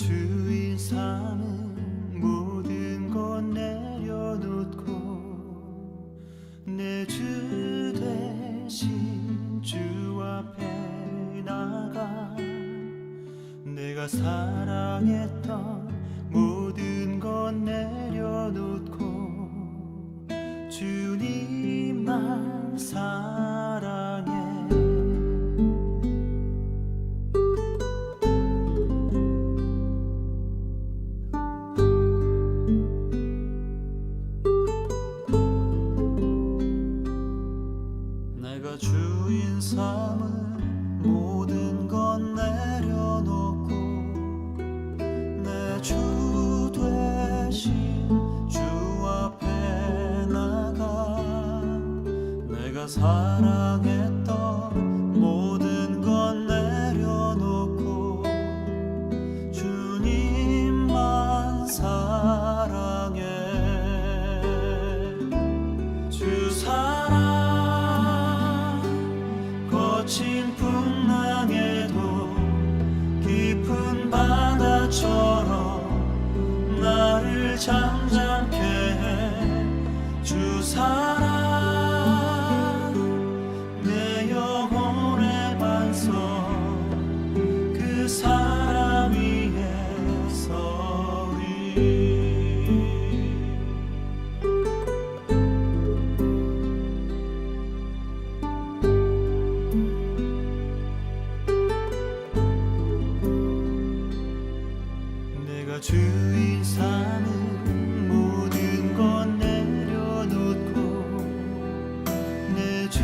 주인 삼은 모든 것 내려놓고 내 주 대신 주 앞에 나가 내가 사랑했던 모든 것 내려놓고 주님만 사랑해. 내가 주인 삼은 모든 것 내려놓고 내 주 되신 주 앞에 나가 내가 사랑했던 모든 것 내려놓고 주님만 사랑해. 주 사랑 거친 풍랑에도 깊은 바다처럼 나를 잠잠케 해. 주 사랑 내 영혼의 반석 그 사랑 위에 서리. 내가 주인 삼은 모든 것 내려놓고 내 주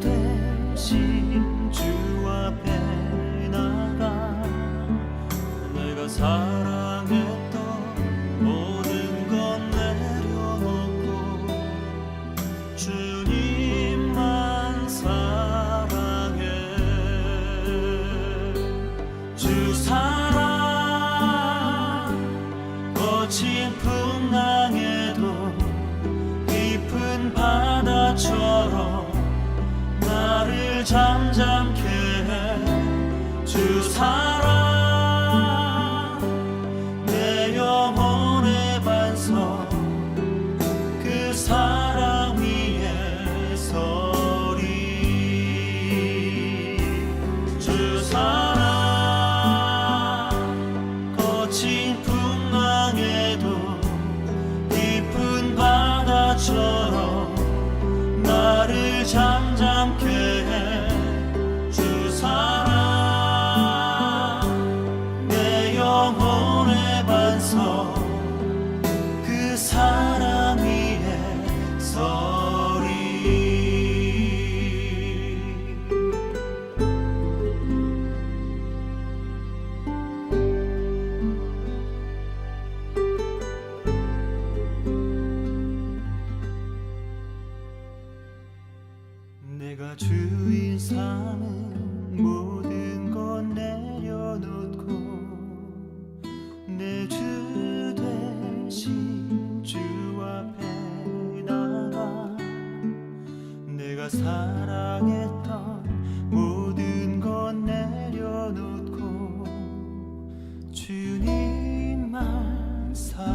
대신 주 앞에 나가 내가 사랑했던 모든 것 내려놓고 주님만 사랑해. 주 사랑 거친 풍랑에도 깊은 바다처럼 나를 잠잠케 해. 주 사랑 내 영혼의 반석 그 사랑 위에 서리. 주 사랑 거친 풍랑에도 깊은 바다처럼 나를 잠잠케 해. 주 사랑 내 영혼의 반석 그 사랑 위에 서리. 내가 주인 삼은 모든 것 내려놓고 내 주 대신 주 앞에 나가 내가 사랑했던 모든 것 내려놓고 주님만 사랑해.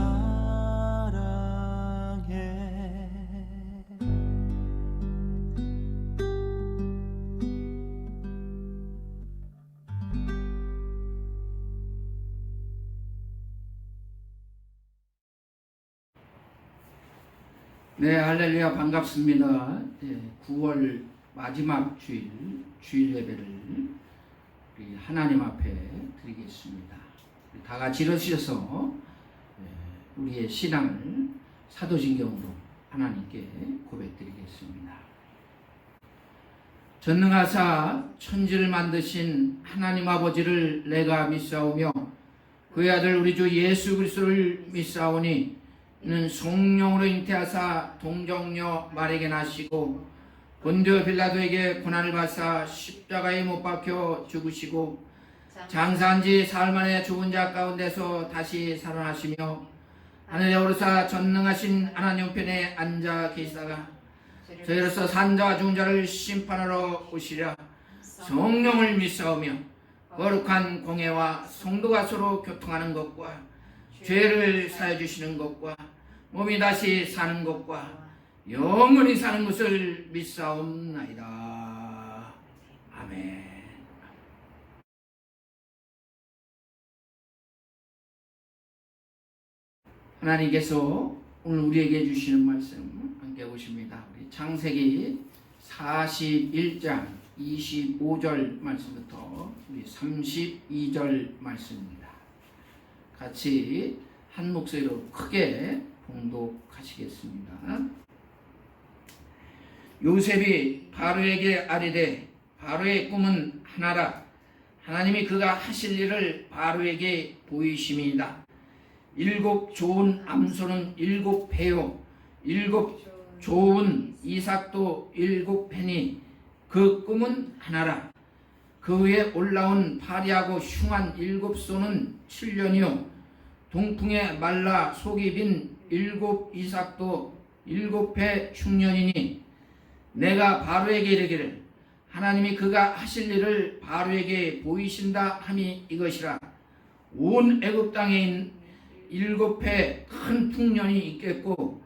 네, 할렐루야, 반갑습니다. 9월 마지막 주일 예배를 우리 하나님 앞에 드리겠습니다. 우리 다 같이 일어서서 우리의 신앙을 사도신경으로 하나님께 고백드리겠습니다. 전능하사 천지를 만드신 하나님 아버지를 내가 믿사오며 그의 아들 우리 주 예수 그리스도를 믿사오니 이는 성령으로 잉태하사 동정녀 마리아에게 나시고 본디오 빌라도에게 고난을 받사 십자가에 못 박혀 죽으시고 장사한 지 사흘 만에 죽은 자 가운데서 다시 살아나시며 하늘에 오르사 전능하신 하나님 편에 앉아 계시다가 저희로서 산자와 죽은 자를 심판하러 오시랴. 성령을 믿사오며 거룩한 공예와 성도가 서로 교통하는 것과 죄를 사해 주시는 것과 몸이 다시 사는 것과 영원히 사는 것을 믿사옵나이다. 아멘. 하나님께서 오늘 우리에게 주시는 말씀 함께 보십니다. 우리 창세기 41장 25절 말씀부터 우리 32절 말씀입니다. 같이 한 목소리로 크게 봉독하시겠습니다. 요셉이 바로에게 아뢰되 바로의 꿈은 하나라. 하나님이 그가 하실 일을 바로에게 보이심이니이다. 7 좋은 암소는 7 배요 7 좋은 이삭도 7 배니 그 꿈은 하나라. 그 위에 올라온 파리하고 흉한 7 소는 7년이요 동풍에 말라 속이 빈 7 이삭도 7 배 흉년이니 내가 바로에게 이르기를 하나님이 그가 하실 일을 바로에게 보이신다 함이 이것이라. 온 애굽 땅에 7 배 큰 풍년이 있겠고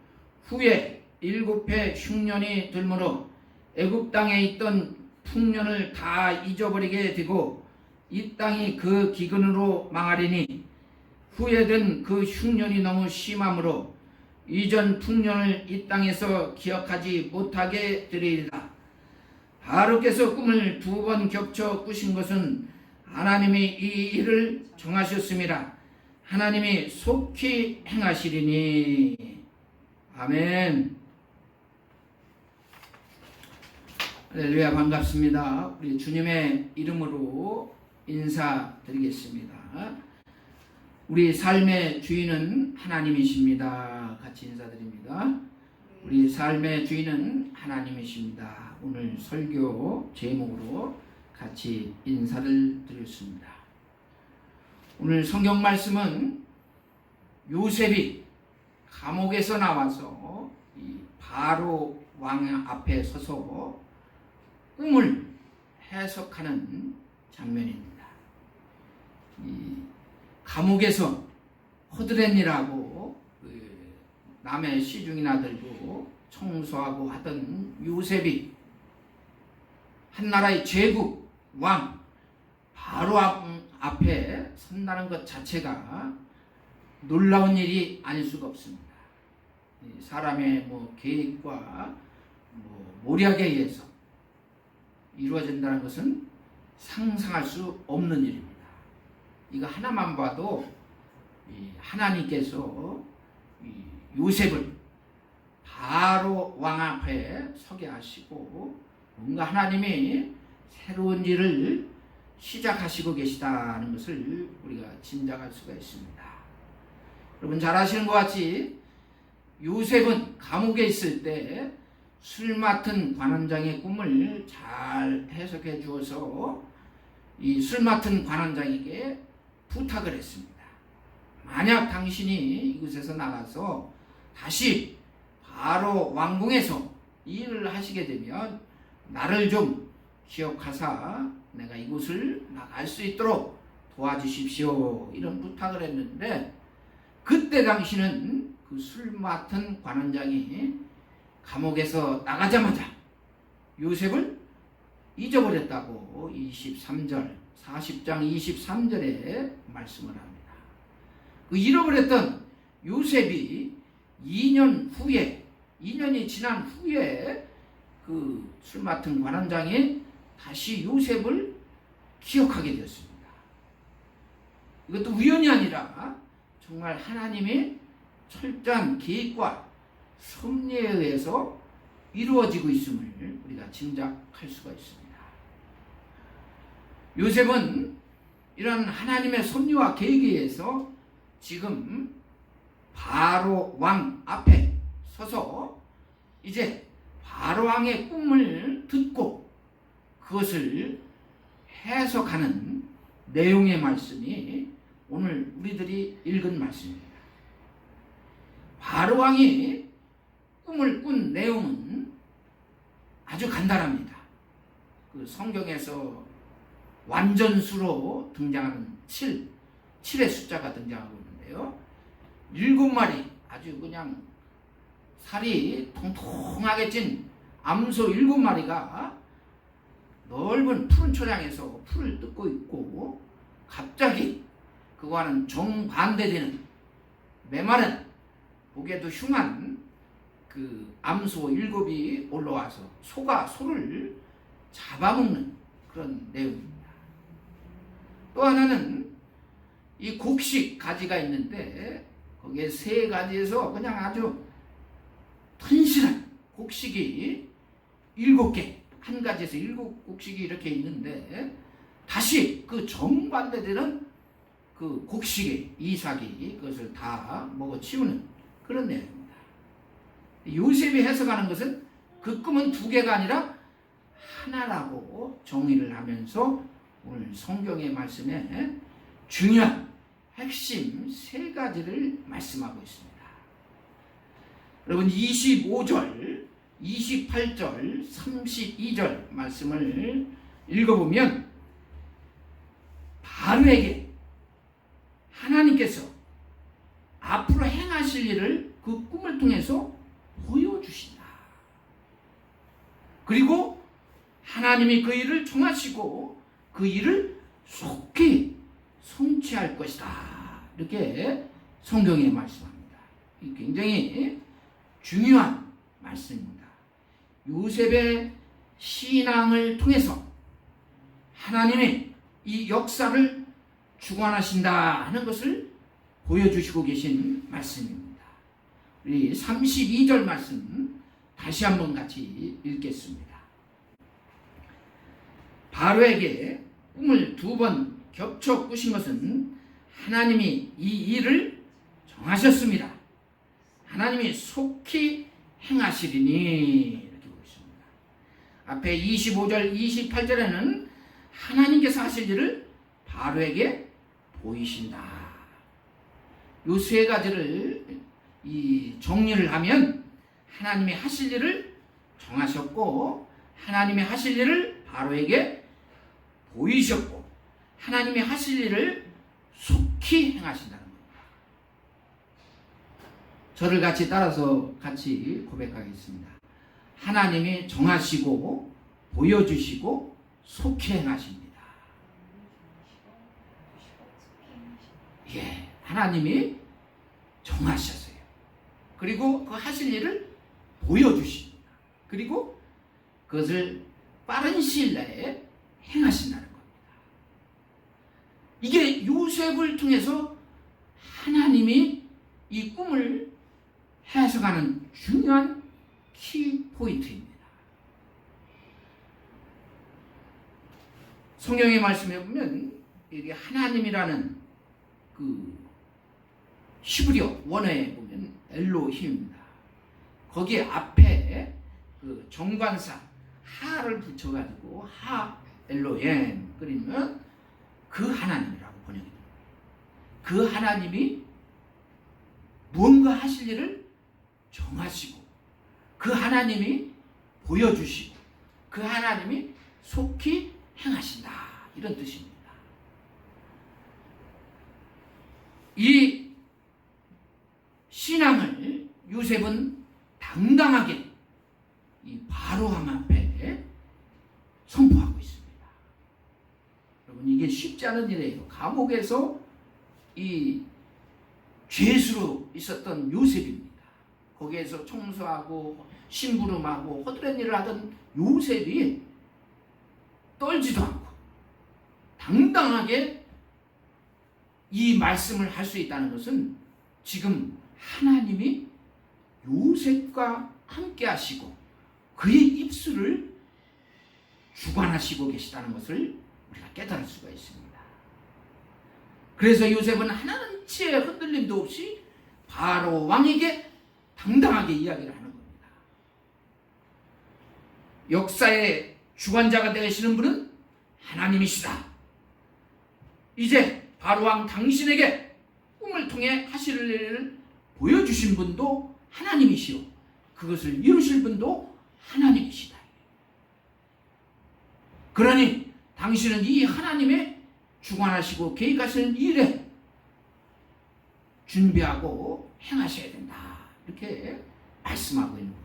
후에 7 배 흉년이 들므로 애굽 땅에 있던 풍년을 다 잊어버리게 되고 이 땅이 그 기근으로 망하리니 후에된 그 흉년이 너무 심함으로 이전 풍년을 이 땅에서 기억하지 못하게 되리이다. 바로께서 꿈을 2번 겹쳐 꾸신 것은 하나님이 이 일을 정하셨습니다. 하나님이 속히 행하시리니. 아멘. 할렐루야. 반갑습니다. 우리 주님의 이름으로 인사드리겠습니다. 우리 삶의 주인은 하나님이십니다. 같이 인사드립니다. 우리 삶의 주인은 하나님이십니다. 오늘 설교 제목으로 같이 인사를 드렸습니다. 오늘 성경 말씀은 요셉이 감옥에서 나와서 이 바로 왕 앞에 서서 꿈을 해석하는 장면입니다. 이 감옥에서 허드렛일하고 남의 시중이나 들고 청소하고 하던 요셉이 한나라의 제국 왕 바로 앞에 선다는 것 자체가 놀라운 일이 아닐 수가 없습니다. 사람의 계획과 모략에 의해서 이루어진다는 것은 상상할 수 없는 일입니다. 이거 하나만 봐도 하나님께서 요셉을 바로 왕 앞에 서게 하시고 뭔가 하나님이 새로운 일을 시작하시고 계시다는 것을 우리가 짐작할 수가 있습니다. 여러분 잘 아시는 것 같이 요셉은 감옥에 있을 때 술 맡은 관원장의 꿈을 잘 해석해 주어서 이 술 맡은 관원장에게 부탁을 했습니다. 만약 당신이 이곳에서 나가서 다시 바로 왕궁에서 일을 하시게 되면 나를 좀 기억하사 내가 이곳을 나갈 수 있도록 도와주십시오. 이런 부탁을 했는데 그때 당시는 그 술 맡은 관원장이 감옥에서 나가자마자 요셉을 잊어버렸다고 23절 40장 23절에 말씀을 합니다. 그 잃어버렸던 요셉이 2년 후에 2년이 지난 후에 그 술 맡은 관원장이 다시 요셉을 기억하게 되었습니다. 이것도 우연이 아니라 정말 하나님의 철저한 계획과 섭리에 의해서 이루어지고 있음을 우리가 짐작할 수가 있습니다. 요셉은 이런 하나님의 섭리와 계획에 의해서 지금 바로 왕 앞에 서서 이제 바로 왕의 꿈을 듣고 그것을 해석하는 내용의 말씀이 오늘 우리들이 읽은 말씀입니다. 바로 왕이 꿈을 꾼 내용은 아주 간단합니다. 그 성경에서 완전수로 등장하는 7의 숫자가 등장하고 있는데요. 7마리 아주 그냥 살이 통통하게 찐 암소 7마리가 넓은 푸른 초량에서 풀을 뜯고 있고, 갑자기 그와는 정반대되는 메마른 보기에도 흉한 그 암소 7이 올라와서 소가 소를 잡아먹는 그런 내용입니다. 또 하나는 이 곡식 가지가 있는데, 거기에 3가지에서 그냥 아주 튼실한 곡식이 7개, 한 가지에서 7곡식이 이렇게 있는데, 다시 그 정반대되는 그 곡식의 이삭이 그것을 다 먹어치우는 그런 내용입니다. 요셉이 해석하는 것은 그 꿈은 2개가 아니라 하나라고 정의를 하면서 오늘 성경의 말씀에 중요한 핵심 3가지를 말씀하고 있습니다. 여러분 25절, 28절, 32절 말씀을 읽어보면 바로에게 하나님께서 앞으로 행하실 일을 그 꿈을 통해서 보여주신다. 그리고 하나님이 그 일을 정하시고 그 일을 속히 성취할 것이다. 이렇게 성경에 말씀합니다. 굉장히 중요한 말씀입니다. 요셉의 신앙을 통해서 하나님이 이 역사를 주관하신다 하는 것을 보여주시고 계신 말씀입니다. 우리 32절 말씀 다시 한번 같이 읽겠습니다. 바로에게 꿈을 2번 겹쳐 꾸신 것은 하나님이 이 일을 정하셨습니다. 하나님이 속히 행하시리니, 이렇게 보고 있습니다. 앞에 25절, 28절에는 하나님께서 하실 일을 바로에게 보이신다. 이 3가지를 정리를 하면 하나님이 하실 일을 정하셨고, 하나님이 하실 일을 바로에게 보이셨고, 하나님이 하실 일을 속히 행하신다는 겁니다. 저를 같이 따라서 같이 고백하겠습니다. 하나님이 정하시고 보여주시고 속히 행하십니다. 예, 하나님이 정하셨어요. 그리고 그 하실 일을 보여주십니다. 그리고 그것을 빠른 시일 내에 행하신다는 겁니다. 이게 요셉을 통해서 하나님이 이 꿈을 해석하는 중요한 키포인트입니다. 성경의 말씀에 보면 이게 하나님이라는 그 히브리어 원어에 보면 엘로힘입니다. 거기에 앞에 그 정관사 하를 붙여가지고 하 엘로헴 그리면 그 하나님이라고 번역이 됩니다. 그 하나님이 무언가 하실 일을 정하시고, 그 하나님이 보여주시고, 그 하나님이 속히 행하신다, 이런 뜻입니다. 이 신앙을 요셉은 당당하게 이 바로왕 앞에 선포하고 있습니다. 여러분, 이게 쉽지 않은 일이에요. 감옥에서 이 죄수로 있었던 요셉입니다. 거기에서 청소하고 심부름하고 허드렛 일을 하던 요셉이 떨지도 않고 당당하게 이 말씀을 할 수 있다는 것은 지금 하나님이 요셉과 함께 하시고 그의 입술을 주관하시고 계시다는 것을 우리가 깨달을 수가 있습니다. 그래서 요셉은 하나는치의 흔들림도 없이 바로 왕에게 당당하게 이야기를 하는 겁니다. 역사의 주관자가 되시는 분은 하나님이시다. 이제 바로 왕 당신에게 꿈을 통해 하실 일을 보여주신 분도 하나님이시오. 그것을 이루실 분도 하나님이시다. 그러니 당신은 이 하나님의 주관하시고 계획하시는 일에 준비하고 행하셔야 된다. 이렇게 말씀하고 있는 겁니다.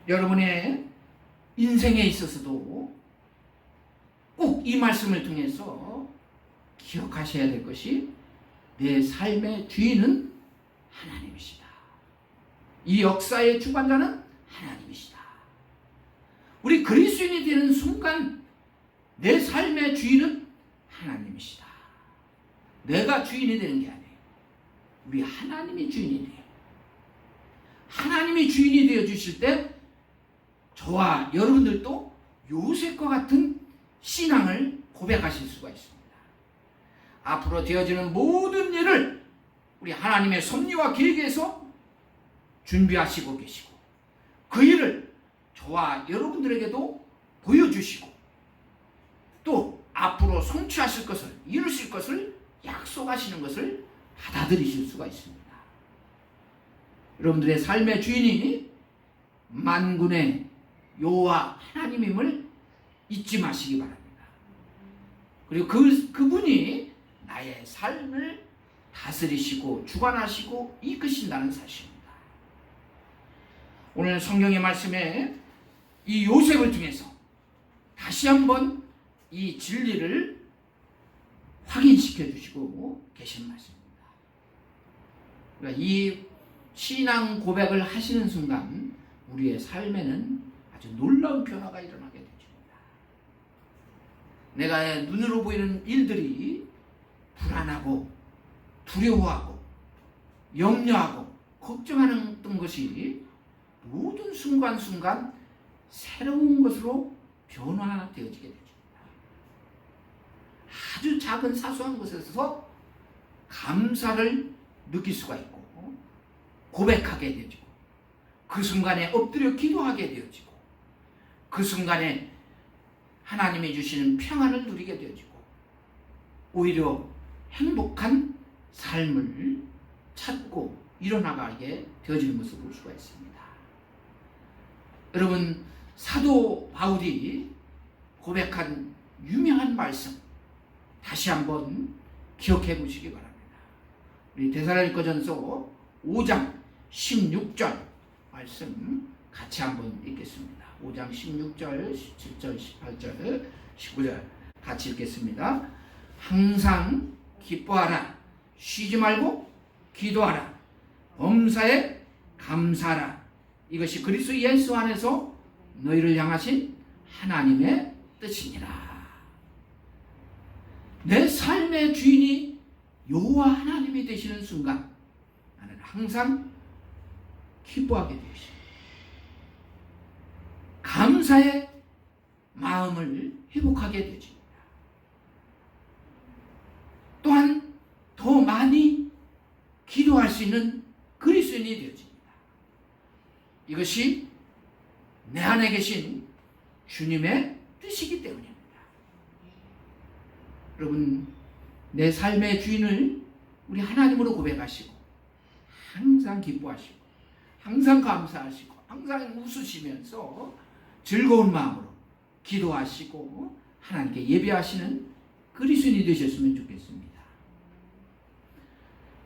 여러분의 인생에 있어서도 꼭 이 말씀을 통해서 기억하셔야 될 것이 내 삶의 주인은 하나님이시다. 이 역사의 주관자는 하나님이시다. 우리 그리스도인이 되는 순간 내 삶의 주인은 하나님이시다. 내가 주인이 되는 게 아니에요. 우리 하나님이 주인이 돼요. 하나님이 주인이 되어 주실 때 저와 여러분들도 요셉과 같은 신앙을 고백하실 수가 있습니다. 앞으로 되어지는 모든 일을 우리 하나님의 섭리와 계획에서 준비하시고 계시고 그 일을 저와 여러분들에게도 보여주시고 또 앞으로 성취하실 것을 이루실 것을 약속하시는 것을 받아들이실 수가 있습니다. 여러분들의 삶의 주인이 만군의 여호와 하나님임을 잊지 마시기 바랍니다. 그리고 그분이 나의 삶을 다스리시고 주관하시고 이끄신다는 사실입니다. 오늘 성경의 말씀에 이 요셉을 통해서 다시 한번 이 진리를 확인시켜 주시고 계신 말씀입니다. 그러니까 이 신앙 고백을 하시는 순간 우리의 삶에는 아주 놀라운 변화가 일어나게 됩니다. 내가 눈으로 보이는 일들이 불안하고 두려워하고 염려하고 걱정하는 것이 모든 순간순간 새로운 것으로 변화되어지게 됩니다. 아주 작은 사소한 것에서 감사를 느낄 수가 있고 고백하게 되어지고 그 순간에 엎드려 기도하게 되어지고 그 순간에 하나님이 주시는 평안을 누리게 되어지고 오히려 행복한 삶을 찾고 일어나가게 되어지는 것을 볼 수가 있습니다. 여러분 사도 바울이 고백한 유명한 말씀 다시 한번 기억해 보시기 바랍니다. 우리 데살로니가전서 5장 16절 말씀 같이 한번 읽겠습니다. 5장 16절, 17절, 18절, 19절 같이 읽겠습니다. 항상 기뻐하라. 쉬지 말고 기도하라. 범사에 감사하라. 이것이 그리스도 예수 안에서 너희를 향하신 하나님의 뜻이니라. 내 삶의 주인이 여호와 하나님이 되시는 순간 나는 항상 기뻐하게 되십니다. 감사의 마음을 회복하게 되십니다. 또한 더 많이 기도할 수 있는 그리스도인이 되어집니다. 이것이 내 안에 계신 주님의 뜻이기 때문입니다. 여러분, 내 삶의 주인을 우리 하나님으로 고백하시고 항상 기뻐하시고 항상 감사하시고 항상 웃으시면서 즐거운 마음으로 기도하시고 하나님께 예배하시는 그리스도인이 되셨으면 좋겠습니다.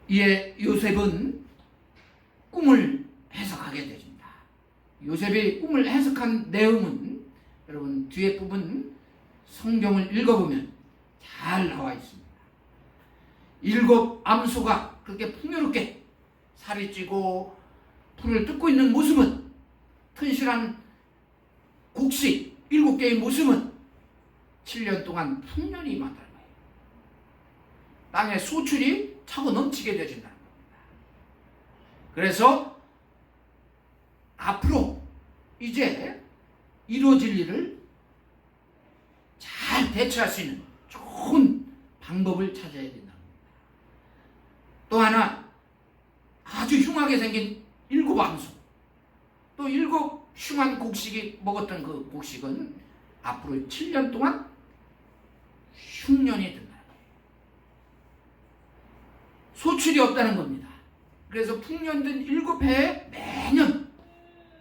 이에 요셉은 꿈을 해석하게 됩니다. 요셉이 꿈을 해석한 내용은 여러분 뒤에 부분 성경을 읽어보면 잘 나와 있습니다. 7 암소가 그렇게 풍요롭게 살이 찌고 풀을 뜯고 있는 모습은 튼실한 곡식 7개의 모습은 7년 동안 풍년이 임한다는 거예요. 땅에 소출이 차고 넘치게 되어진다는 겁니다. 그래서 앞으로 이제 이루어질 일을 잘 대처할 수 있는 좋은 방법을 찾아야 된다는 겁니다. 또 하나 아주 흉하게 생긴 7 암소 또 7 흉한 곡식이 먹었던 그 곡식은 앞으로 7년 동안 흉년이 된다는 거예요. 소출이 없다는 겁니다. 그래서 풍년된 7해에 매년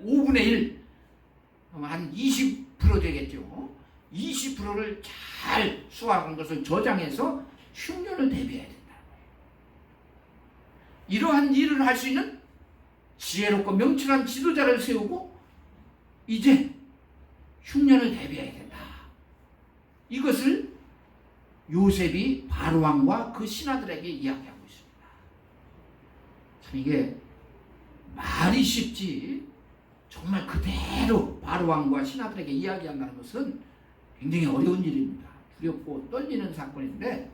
5분의 1, 한 20% 100% 되겠죠. 20%를 잘 수확한 것을 저장해서 흉년을 대비해야 된다. 이러한 일을 할 수 있는 지혜롭고 명철한 지도자를 세우고 이제 흉년을 대비해야 된다. 이것을 요셉이 바로왕과 그 신하들에게 이야기하고 있습니다. 참 이게 말이 쉽지 정말 그대로 바로왕과 신하들에게 이야기한다는 것은 굉장히 어려운 일입니다. 두렵고 떨리는 사건인데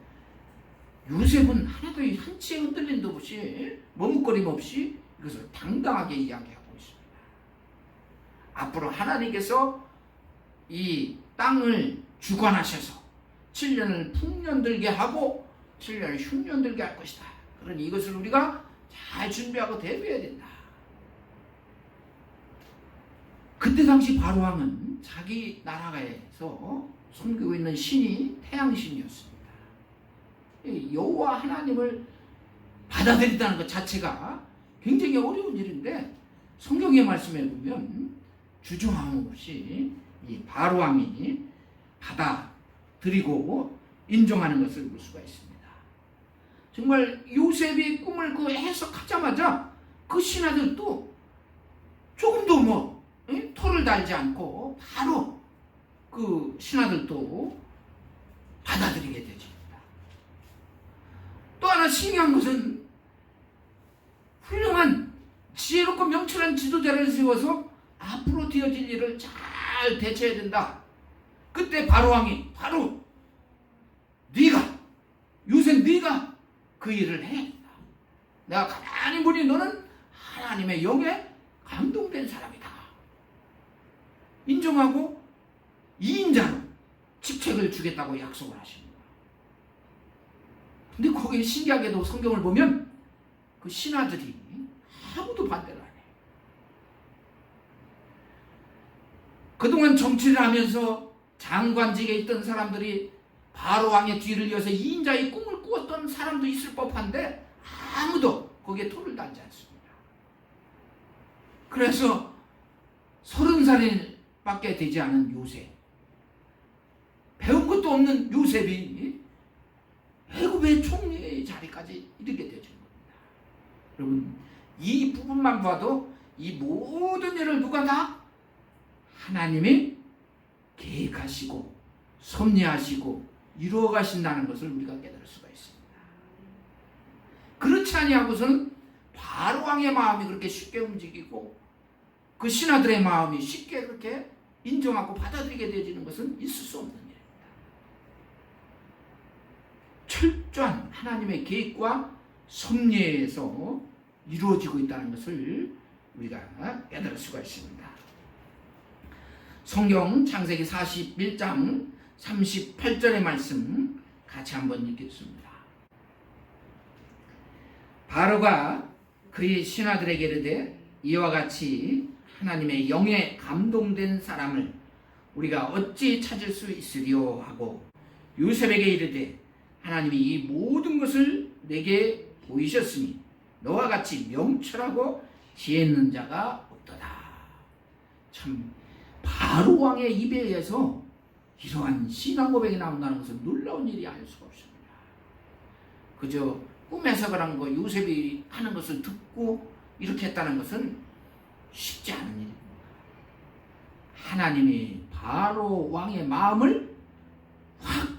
요셉은 하나도 한치의 흔들림도 없이 머뭇거림 없이 이것을 당당하게 이야기하고 있습니다. 앞으로 하나님께서 이 땅을 주관하셔서 7년을 풍년들게 하고 7년을 흉년들게 할 것이다. 그러니 이것을 우리가 잘 준비하고 대비해야 된다. 그때 당시 바로왕은 자기 나라에서 섬기고 있는 신이 태양신이었습니다. 여호와 하나님을 받아들인다는 것 자체가 굉장히 어려운 일인데 성경의 말씀에 보면 주저함 없이 이 바로왕이 받아들이고 인정하는 것을 볼 수가 있습니다. 정말 요셉이 꿈을 그 해석하자마자 그 신하들도 조금도 토를 달지 않고 바로 그 신하들도 받아들이게 되죠. 또 하나 신기한 것은 훌륭한 지혜롭고 명철한 지도자를 세워서 앞으로 되어질 일을 잘 대처해야 된다. 그때 바로왕이 바로 요셉 네가 그 일을 해야 된다. 내가 가만히 보니 너는 하나님의 영에 감동된 사람이다. 인정하고 2인자로 직책을 주겠다고 약속을 하십니다. 근데 거기에 신기하게도 성경을 보면 그 신하들이 아무도 반대를 안 해요. 그동안 정치를 하면서 장관직에 있던 사람들이 바로왕의 뒤를 이어서 2인자의 꿈을 꾸었던 사람도 있을 법한데 아무도 거기에 토를 달지 않습니다. 그래서 30살밖에 되지 않은 요셉, 배운 것도 없는 요셉이 애굽의 총리의 자리까지 이르게 되죠. 여러분, 이 부분만 봐도 이 모든 일을 누가 다 하나님이 계획하시고 섭리하시고 이루어 가신다는 것을 우리가 깨달을 수가 있습니다. 그렇지 아니하고서는 바로왕의 마음이 그렇게 쉽게 움직이고 그 신하들의 마음이 쉽게 그렇게 인정하고 받아들이게 되어지는 것은 있을 수 없는 일입니다. 철저한 하나님의 계획과 섭리에서 이루어지고 있다는 것을 우리가 깨달을 수가 있습니다. 성경 창세기 41장 38절의 말씀 같이 한번 읽겠습니다. 바로가 그의 신하들에게 이르되 이와 같이 하나님의 영에 감동된 사람을 우리가 어찌 찾을 수 있으리요 하고 요셉에게 이르되 하나님이 이 모든 것을 내게 보이셨으니 너와 같이 명철하고 지혜 있는 자가 없도다. 참 바로왕의 입에 의해서 이러한 신앙 고백이 나온다는 것은 놀라운 일이 아닐 수가 없습니다. 그저 꿈에서 그런 거 요셉이 하는 것을 듣고 이렇게 했다는 것은 쉽지 않은 일입니다. 하나님이 바로왕의 마음을 확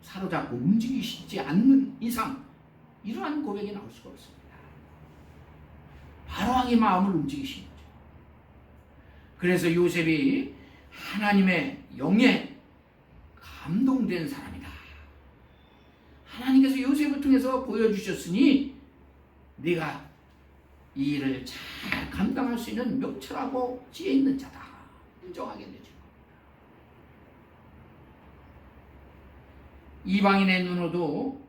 사로잡고 움직이시지 않는 이상 이러한 고백이 나올 수가 없습니다. 바로왕의 마음을 움직이신 거죠. 그래서 요셉이 하나님의 영에 감동된 사람이다. 하나님께서 요셉을 통해서 보여주셨으니 네가 이 일을 잘 감당할 수 있는 명철하고 지혜 있는 자다. 인정하게 되죠. 이방인의 눈으로도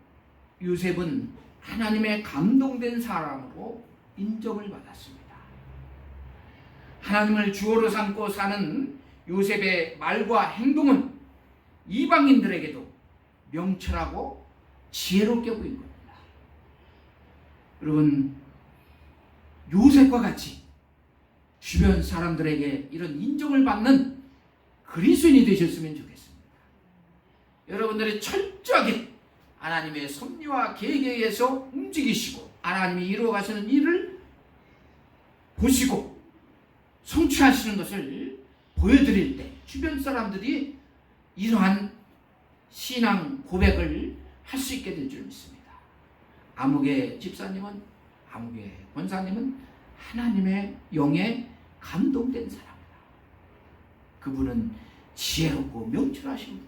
요셉은 하나님의 감동된 사람으로 인정을 받았습니다. 하나님을 주어로 삼고 사는 요셉의 말과 행동은 이방인들에게도 명철하고 지혜롭게 보인 겁니다. 여러분, 요셉과 같이 주변 사람들에게 이런 인정을 받는 그리스도인이 되셨으면 좋겠습니다. 여러분들이 철저하게 하나님의 섭리와 계획에 의해서 움직이시고 하나님이 이루어 가시는 일을 보시고 성취하시는 것을 보여드릴 때 주변 사람들이 이러한 신앙 고백을 할 수 있게 될 줄 믿습니다. 아무개 집사님은, 아무개 권사님은 하나님의 영에 감동된 사람이다. 그분은 지혜롭고 명철하신 분이다.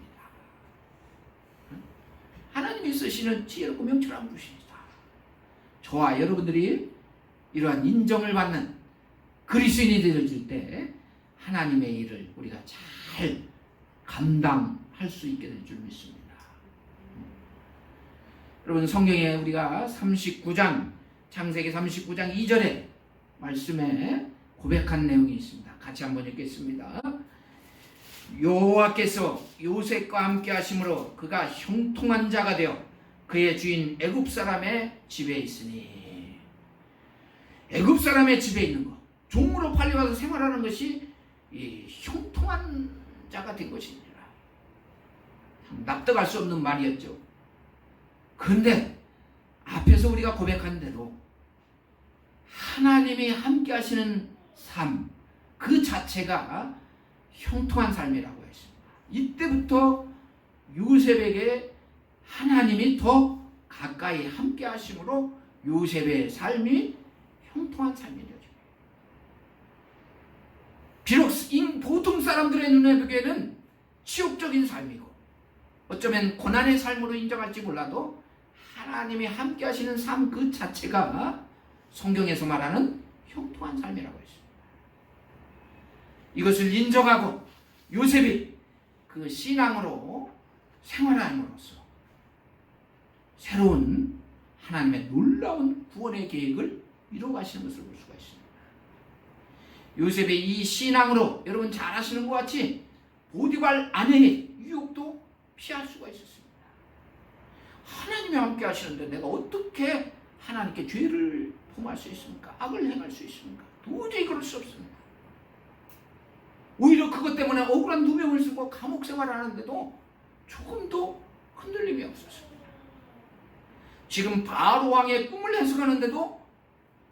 하나님이 쓰시는 지혜롭고 명철한 분이시다. 저와 여러분들이 이러한 인정을 받는 그리스도인이 되어질 때 하나님의 일을 우리가 잘 감당할 수 있게 될 줄 믿습니다. 여러분, 성경에 우리가 39장 창세기 39장 2절에 말씀에 고백한 내용이 있습니다. 같이 한번 읽겠습니다. 여호와께서 요셉과 함께 하심으로 그가 형통한 자가 되어 그의 주인 애굽 사람의 집에 있으니. 애굽 사람의 집에 있는 것, 종으로 팔려와서 생활하는 것이 이 형통한 자가 된 것이니라. 납득할 수 없는 말이었죠. 그런데 앞에서 우리가 고백한 대로 하나님이 함께 하시는 삶 그 자체가 형통한 삶이라고 했습니다. 이때부터 요셉에게 하나님이 더 가까이 함께 하심으로 요셉의 삶이 형통한 삶이 되어집니다. 비록 보통 사람들의 눈에 보기에는 치욕적인 삶이고 어쩌면 고난의 삶으로 인정할지 몰라도 하나님이 함께 하시는 삶 그 자체가 성경에서 말하는 형통한 삶이라고 했습니다. 이것을 인정하고 요셉이 그 신앙으로 생활함으로써 새로운 하나님의 놀라운 구원의 계획을 이루어 가시는 것을 볼 수가 있습니다. 요셉의 이 신앙으로 여러분 잘 아시는 것 같이 보디발 아내의 유혹도 피할 수가 있었습니다. 하나님이 함께 하시는데 내가 어떻게 하나님께 죄를 범할 수 있습니까? 악을 행할 수 있습니까? 도저히 그럴 수 없습니다. 오히려 그것 때문에 억울한 누명을 쓰고 감옥 생활을 하는데도 조금도 흔들림이 없었습니다. 지금 바로 왕의 꿈을 해석하는데도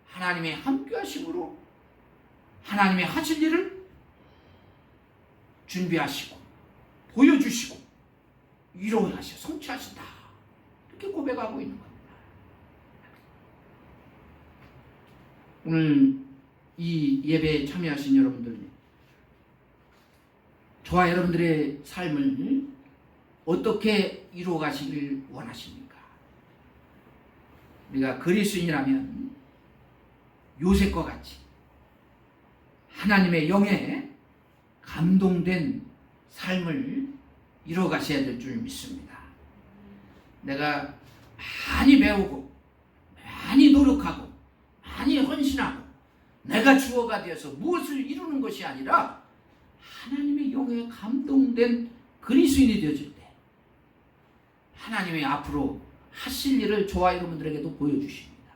하나님의 함께 하심으로 하나님의 하실 일을 준비하시고 보여주시고 이루어하셔 성취하신다. 이렇게 고백하고 있는 겁니다. 오늘 이 예배에 참여하신 여러분들, 저와 여러분들의 삶을 어떻게 이루어 가시길 원하십니까? 우리가 그리스도인이라면 요셉과 같이 하나님의 영에 감동된 삶을 이루어 가셔야 될 줄 믿습니다. 내가 많이 배우고 많이 노력하고 많이 헌신하고 내가 주어가 되어서 무엇을 이루는 것이 아니라 하나님의 영에 감동된 그리스도인이 되어질 때 하나님의 앞으로 하실 일을 저와 여러분들에게도 보여주십니다.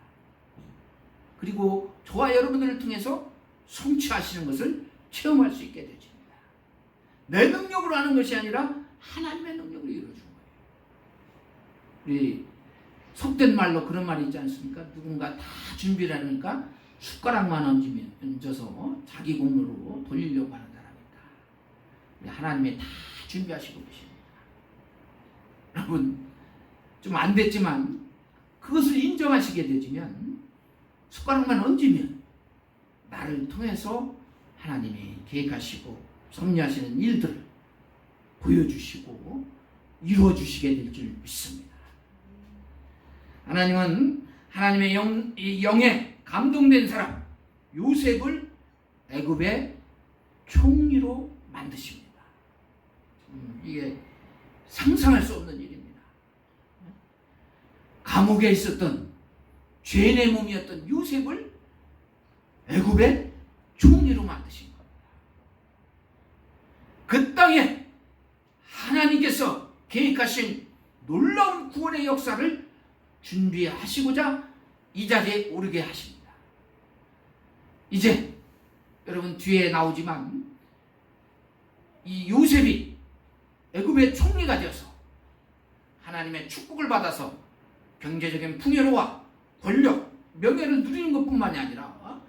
그리고 저와 여러분들을 통해서 성취하시는 것을 체험할 수 있게 되십니다. 내 능력으로 하는 것이 아니라 하나님의 능력으로 이루어준 거예요. 우리 속된 말로 그런 말이 있지 않습니까? 누군가 다 준비를 하니까 숟가락만 얹어서 자기 공로로 돌리려고 하는 사람이 있다. 하나님이 다 준비하시고 계십니다. 여러분, 좀 안 됐지만 그것을 인정하시게 되지면 숟가락만 얹으면 나를 통해서 하나님이 계획하시고 섭리하시는 일들을 보여주시고 이루어주시게 될 줄 믿습니다. 하나님은 하나님의 영에 감동된 사람 요셉을 애굽의 총리로 만드십니다. 이게 상상할 수 없는 일입니다. 감옥에 있었던 죄인의 몸이었던 요셉을 애굽의 총리로 만드신 겁니다. 그 땅에 하나님께서 계획하신 놀라운 구원의 역사를 준비하시고자 이 자리에 오르게 하십니다. 이제 여러분 뒤에 나오지만 이 요셉이 애굽의 총리가 되어서 하나님의 축복을 받아서 경제적인 풍요로와 권력, 명예를 누리는 것뿐만이 아니라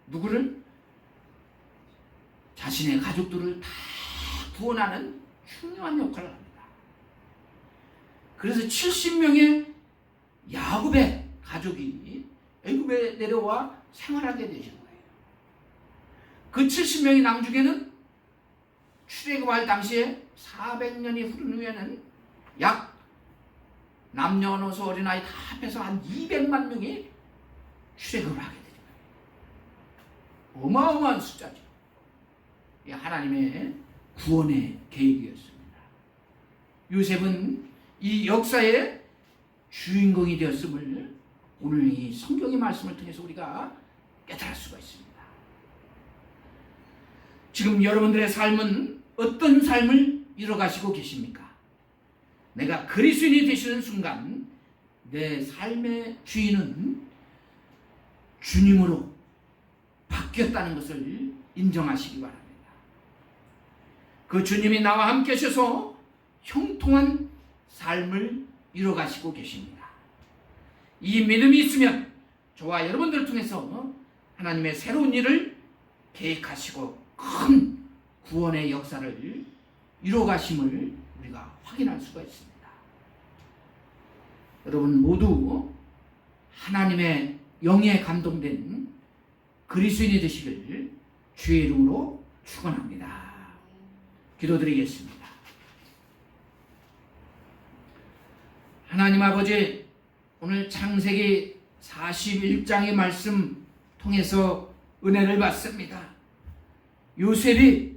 누구를? 자신의 가족들을 다 구원하는 중요한 역할을 합니다. 그래서 70명의 야곱의 가족이 애굽에 내려와 생활하게 되신 거예요. 그 70명이 나중에는 출애굽할 당시에 400년이 흐른 후에는 약 남녀노소 어린아이 다 합해서 한 200만 명이 출애굽을 하게 되는 거예요. 어마어마한 숫자죠. 이 하나님의 구원의 계획이었습니다. 요셉은 이 역사의 주인공이 되었음을 오늘 이 성경의 말씀을 통해서 우리가 깨달을 수가 있습니다. 지금 여러분들의 삶은 어떤 삶을 이뤄가시고 계십니까? 내가 그리스도인이 되시는 순간 내 삶의 주인은 주님으로 바뀌었다는 것을 인정하시기 바랍니다. 그 주님이 나와 함께 하셔서 형통한 삶을 이뤄가시고 계십니다. 이 믿음이 있으면 저와 여러분들을 통해서 하나님의 새로운 일을 계획하시고 큰 구원의 역사를 이뤄가심을 우리가 확인할 수가 있습니다. 여러분 모두 하나님의 영에 감동된 그리스도인이 되시길 주의 이름으로 축원합니다. 기도드리겠습니다. 하나님 아버지, 오늘 창세기 41장의 말씀 통해서 은혜를 받습니다. 요셉이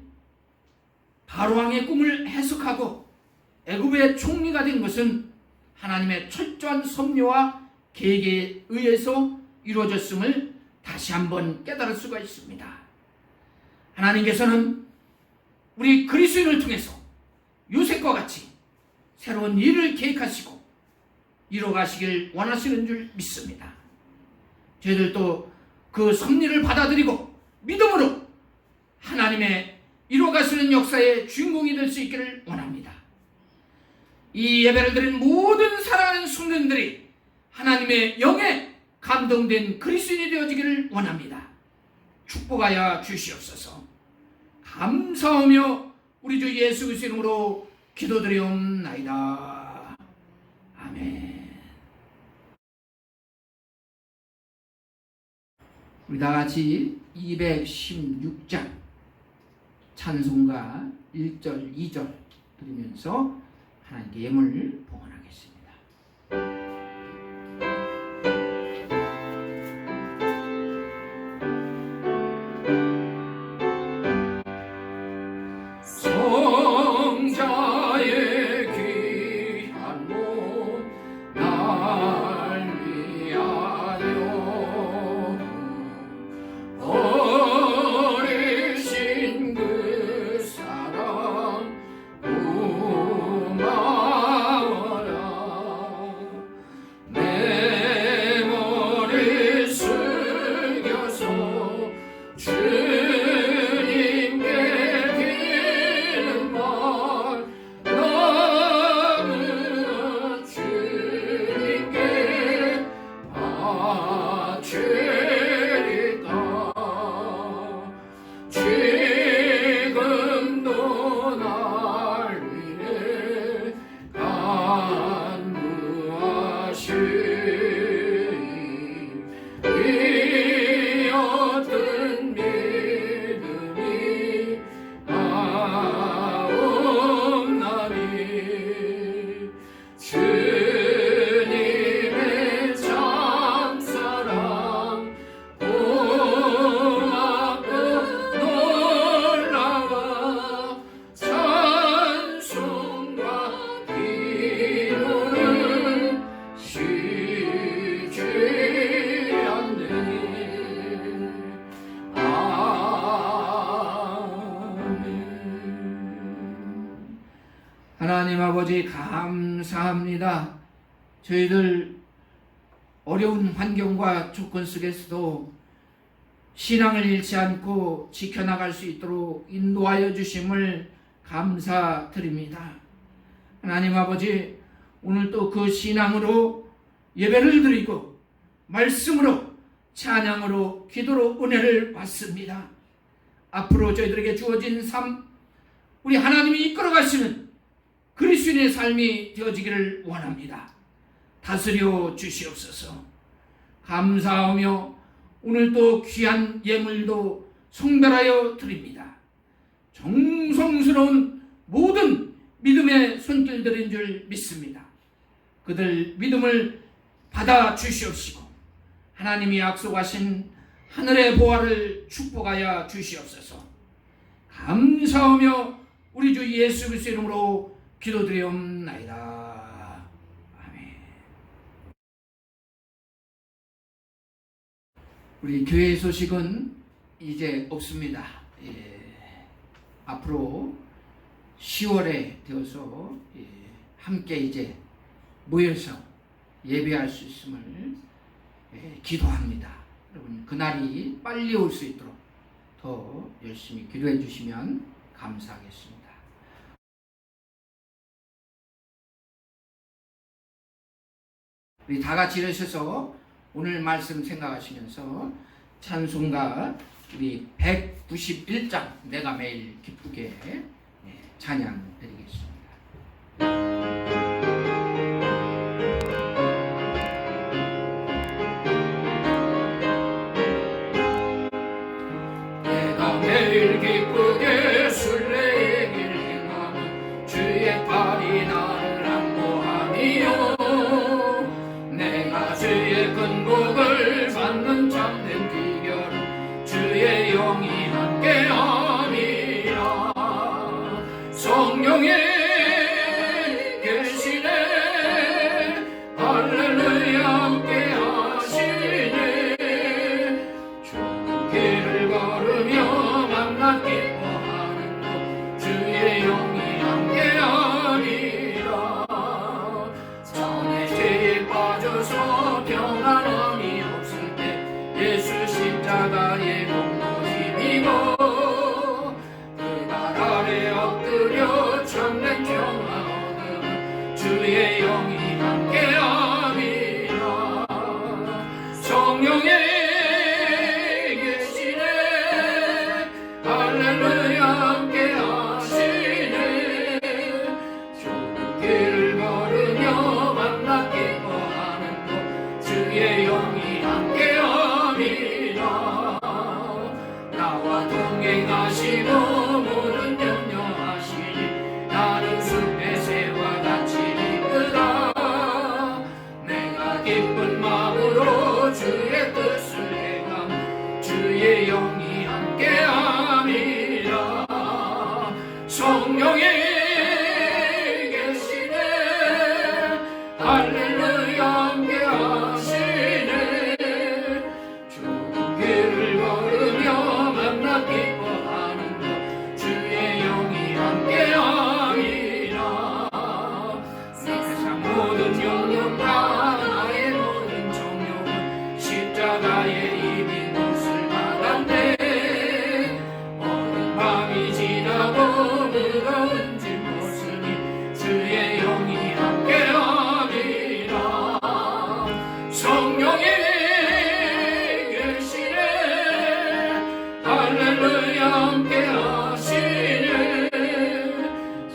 바로왕의 꿈을 해석하고 애굽의 총리가 된 것은 하나님의 철저한 섭리와 계획에 의해서 이루어졌음을 다시 한번 깨달을 수가 있습니다. 하나님께서는 우리 그리스도인을 통해서 요셉과 같이 새로운 일을 계획하시고 이뤄가시길 원하시는 줄 믿습니다. 저희들도 그 섭리를 받아들이고 믿음으로 하나님의 이뤄가시는 역사의 주인공이 될 수 있기를 원합니다. 이 예배를 드린 모든 사랑하는 성도들이 하나님의 영에 감동된 그리스도인이 되어지기를 원합니다. 축복하여 주시옵소서. 감사하며 우리 주 예수 그리스도 이름으로 기도드리옵나이다. 아멘. 우리 다 같이 216장 찬송가 1절, 2절 드리면서 하나님께 예물을 봉헌하겠습니다. 성자의 귀한 몸 날 위하여 버리신 그 사랑 고마워라. 내 머리 숙여서 주님께 드리는 말 나는 주님께 바치리다. 지금도 날 위해 간구하시니 이 어떤 믿음이 없나니 주님의 참사랑 고맙고 놀라워 찬송과 기도를 쉬지 않네. 아멘. 하나님 아버지 감사합니다. 저희들 어려운 환경과 조건 속에서도 신앙을 잃지 않고 지켜나갈 수 있도록 인도하여 주심을 감사드립니다. 하나님 아버지, 오늘 또 그 신앙으로 예배를 드리고 말씀으로 찬양으로 기도로 은혜를 받습니다. 앞으로 저희들에게 주어진 삶, 우리 하나님이 이끌어 가시는 그리스도인의 삶이 되어지기를 원합니다. 다스려 주시옵소서. 감사하며 오늘도 귀한 예물도 성별하여 드립니다. 정성스러운 모든 믿음의 손길들인 줄 믿습니다. 그들 믿음을 받아 주시옵시고 하나님이 약속하신 하늘의 보화를 축복하여 주시옵소서. 감사하며 우리 주 예수 그리스도의 이름으로 기도드리옵나이다. 아멘. 우리 교회 소식은 이제 없습니다. 앞으로 10월에 되어서 함께 이제 모여서 예배할 수 있음을 기도합니다. 여러분, 그날이 빨리 올 수 있도록 더 열심히 기도해 주시면 감사하겠습니다. 우리 다 같이 일어서서 오늘 말씀 생각하시면서 찬송가 우리 191장 내가 매일 기쁘게 찬양 드리겠습니다. 내가 매일 기쁘게 술래길 행하는 주의 팔이 나를 안보하며 내가 주의 큰 복을 받는 참된 비결은 주의 영이 함께함이라. 성령의 계시네 할렐루야 함께하시네. 주는 길을 걸으며 만나 기뻐하는 것 주의 영이 함께함이라. 전에 죄에 빠져서 평안함이 없을 때 예수 십자가의 공로 힘입어 그날 아래 엎드려 참된 평화 얻음 주의 영이 함께함이라. 성령의 계시네 할렐루야 함께하시네. 주는 길을 걸으며 만나 기뻐하는 것 주의 영이 함께함이라. 나와 동행하시고 모든 염려하시니 나는 숲의 새와 같이 이끄다. 내가 기쁜 마음으로 주의 뜻을 행함 주의 영이 함께함이라. 성령의 계시네 할렐루야 함께하시네. 주는 길을 걸으며 만나 기뻐하는 것 주의 영이 함께함이라. 세상 모든 영역과 나의 모든 정욕은 십자가의 이미 몫을 받았네. 어느 밤이 지나고 무거운 짐 벗으니 주의 영이 함께함이라. 성령의 계시네 할렐루야 함께하시네.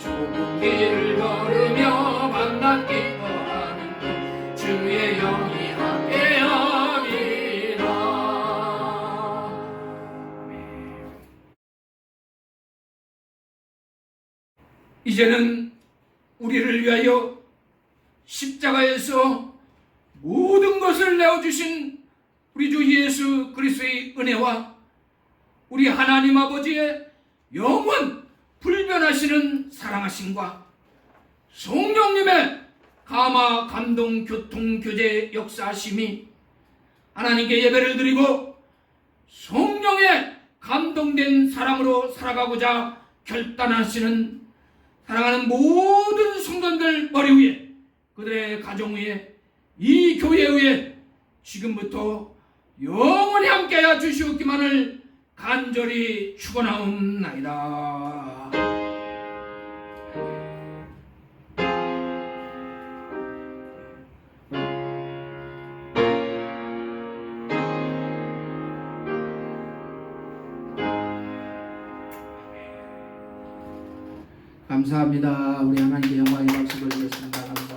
좁은 길을 걸으며 만나 기뻐하는 것 주의 영이 함께함이라. 이제는 우리를 위하여 십자가에서 모든 것을 내어주신 우리 주 예수 그리스도의 은혜와 우리 하나님 아버지의 영원 불변하시는 사랑하심과 성령님의 감화 감동 교통 교제 역사하심이 하나님께 예배를 드리고 성령의 감동된 사랑으로 살아가고자 결단하시는 사랑하는 모든 성도들 머리 위에 그들의 가정 위에 이 교회 위에 지금부터 영원히 함께하여 주시옵기만을 간절히 축원하옵나이다. 감사합니다. 우리 하나님께 영광의 박수 드리겠습니다. 감사합니다.